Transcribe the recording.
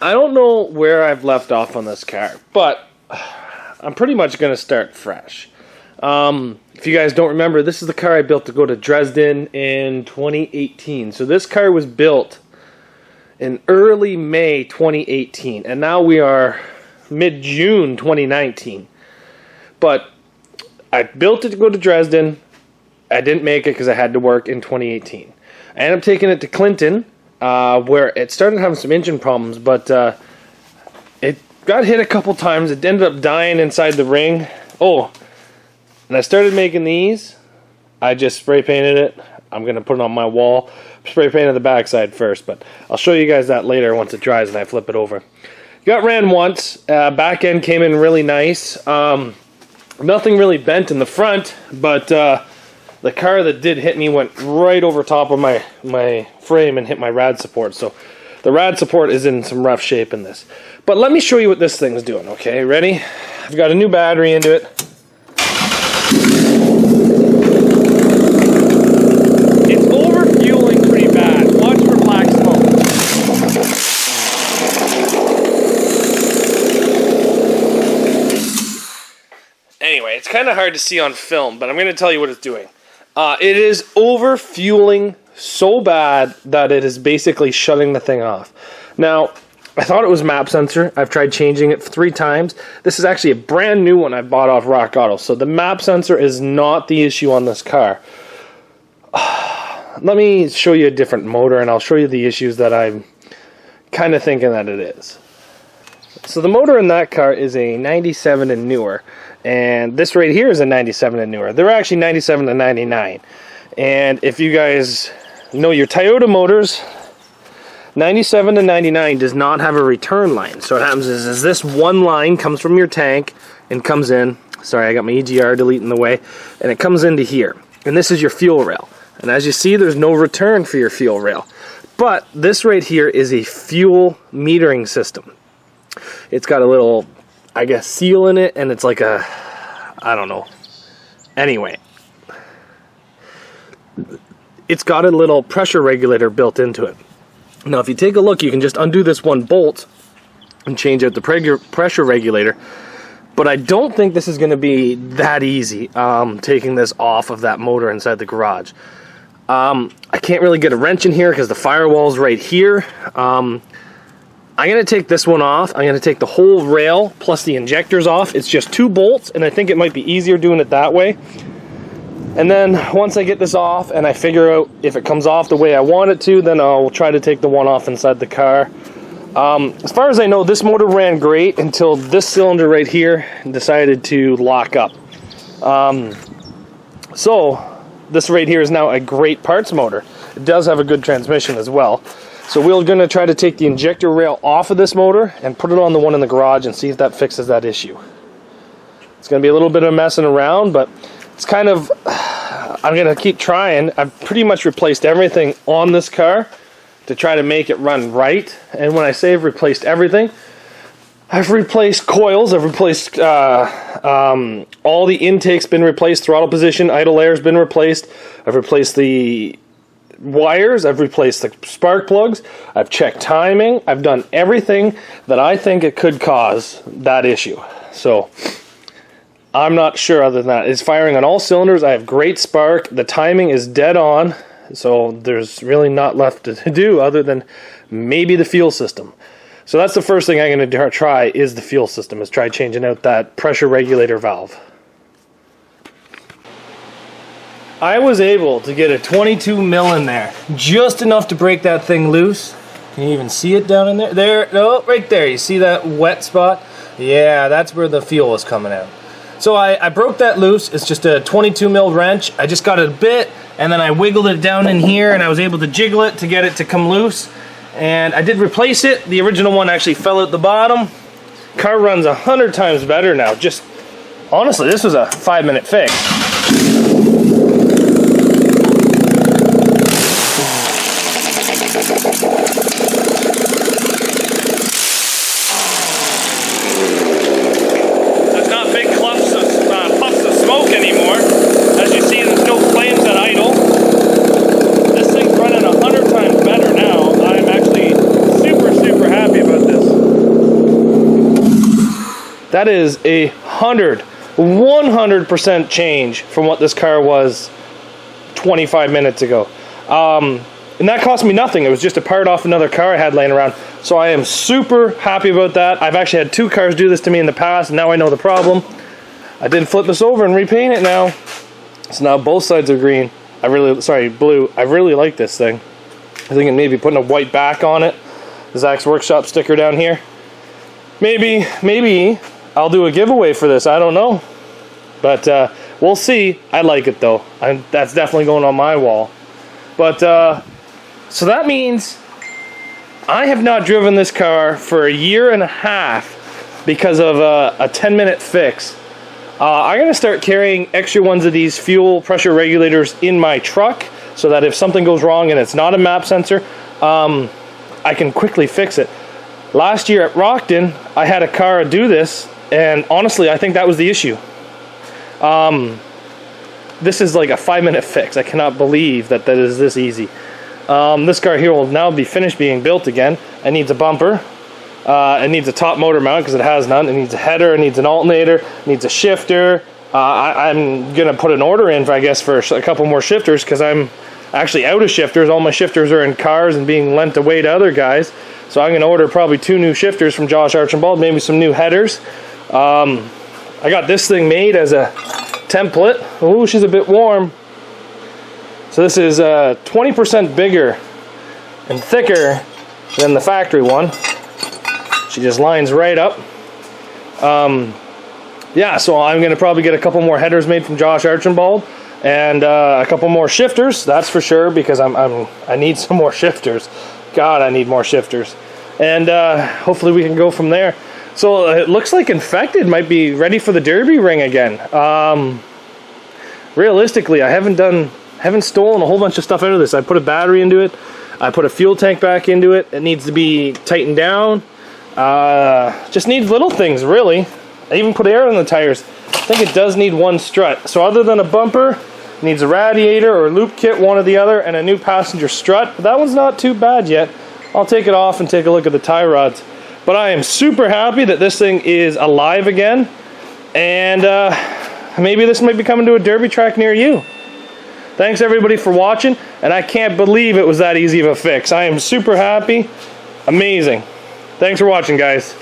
I don't know where I've left off on this car, but I'm pretty much going to start fresh. If you guys don't remember, this is the car I built to go to Dresden in 2018. So this car was built in early May 2018, and now we are mid-June 2019. But I built it to go to Dresden. I didn't make it because I had to work in 2018. I ended up taking it to Clinton, where it started having some engine problems, but it got hit a couple times. It ended up dying inside the ring. Oh, and I started making these. I just spray painted it. I'm going to put it on my wall. Spray painted the backside first, but I'll show you guys that later once it dries and I flip it over. Got ran once. Back end came in really nice. Nothing really bent in the front, but the car that did hit me went right over top of my frame and hit my rad support. So the rad support is in some rough shape in this. But let me show you what this thing's doing, okay? Ready? I've got a new battery into it. It's overfueling pretty bad. Watch for black smoke. Anyway, it's kind of hard to see on film, but I'm going to tell you what it's doing. It is overfueling so bad that it is basically shutting the thing off. Now, I thought it was map sensor. I've tried changing it 3 times. This is actually a brand new one I bought off Rock Auto. So the map sensor is not the issue on this car. Let me show you a different motor and I'll show you the issues that I'm kind of thinking that it is. So the motor in that car is a 97 and newer. And this right here is a 97 and newer. They're actually 97 to 99. And if you guys know your Toyota motors, 97 to 99 does not have a return line. So what happens is this one line comes from your tank and comes in. Sorry, I got my EGR delete in the way. And it comes into here. And this is your fuel rail. And as you see, there's no return for your fuel rail. But this right here is a fuel metering system. It's got a little, I guess, seal in it, and it's like a, I don't know. Anyway, it's got a little pressure regulator built into it. Now, if you take a look, you can just undo this one bolt and change out the pressure regulator. But I don't think this is going to be that easy, taking this off of that motor inside the garage. I can't really get a wrench in here because the firewall's right here. I'm going to take this one off. I'm going to take the whole rail plus the injectors off. It's just 2 bolts, and I think it might be easier doing it that way. And then once I get this off and I figure out if it comes off the way I want it to, then I'll try to take the one off inside the car. As far as I know, this motor ran great until this cylinder right here decided to lock up. So this right here is now a great parts motor. It does have a good transmission as well. So we're going to try to take the injector rail off of this motor and put it on the one in the garage and see if that fixes that issue. It's going to be a little bit of messing around, but it's kind of, I'm going to keep trying. I've pretty much replaced everything on this car to try to make it run right. And when I say I've replaced everything, I've replaced coils, I've replaced, all the intakes been replaced, throttle position, idle air's been replaced, I've replaced the wires, I've replaced the spark plugs, I've checked timing, I've done everything that I think it could cause that issue. So I'm not sure other than that. It's firing on all cylinders. I have great spark. The timing is dead on. So there's really not left to do other than maybe the fuel system. So that's the first thing I'm going to try is the fuel system, is try changing out that pressure regulator valve. I was able to get a 22 mil in there, just enough to break that thing loose. Can you even see it down in there? There, oh, right there. You see that wet spot? Yeah, that's where the fuel is coming out. So I broke that loose. It's just a 22 mil wrench. I just got it a bit, and then I wiggled it down in here, and I was able to jiggle it to get it to come loose. And I did replace it. The original one actually fell at the bottom. Car runs 100 times better now. Just, honestly, this was a 5-minute fix. This thing's running 100 times better now. I'm actually super, super happy about this. That is 100% change from what this car was 25 minutes ago. And that cost me nothing. It was just a part off another car I had laying around. So I am super happy about that. I've actually had 2 cars do this to me in the past, and now I know the problem. I did flip this over and repaint it now. So now both sides are green. Blue. I really like this thing. I think maybe putting a white back on it. The Zacks Workshop sticker down here. Maybe I'll do a giveaway for this. I don't know. But we'll see. I like it though. That's definitely going on my wall. But so that means I have not driven this car for a year and a half because of a 10-minute fix. I'm going to start carrying extra ones of these fuel pressure regulators in my truck so that if something goes wrong and it's not a map sensor, I can quickly fix it. Last year at Rockton, I had a car do this, and honestly, I think that was the issue. This is like a 5-minute fix. I cannot believe that is this easy. This car here will now be finished being built again. It needs a bumper. It needs a top motor mount because it has none. It needs a header. It needs an alternator. It needs a shifter. I'm going to put an order in, I guess, for a couple more shifters because I'm actually out of shifters. All my shifters are in cars and being lent away to other guys. So I'm going to order probably 2 new shifters from Josh Archibald, maybe some new headers. I got this thing made as a template. Ooh, she's a bit warm. So this is 20% bigger and thicker than the factory one. She just lines right up. Yeah, so I'm going to probably get a couple more headers made from Josh Archibald and a couple more shifters, that's for sure, because I need some more shifters. God, I need more shifters. And hopefully we can go from there. So it looks like Infected might be ready for the Derby ring again. Realistically, I haven't stolen a whole bunch of stuff out of this. I put a battery into it. I put a fuel tank back into it. It needs to be tightened down. Just needs little things, really. I even put air in the tires. I think it does need 1 strut. So other than a bumper, it needs a radiator or a loop kit, one or the other, and a new passenger strut. But that one's not too bad yet. I'll take it off and take a look at the tie rods. But I am super happy that this thing is alive again. And maybe this might be coming to a derby track near you. Thanks everybody for watching, and I can't believe it was that easy of a fix. I am super happy. Amazing. Thanks for watching, guys.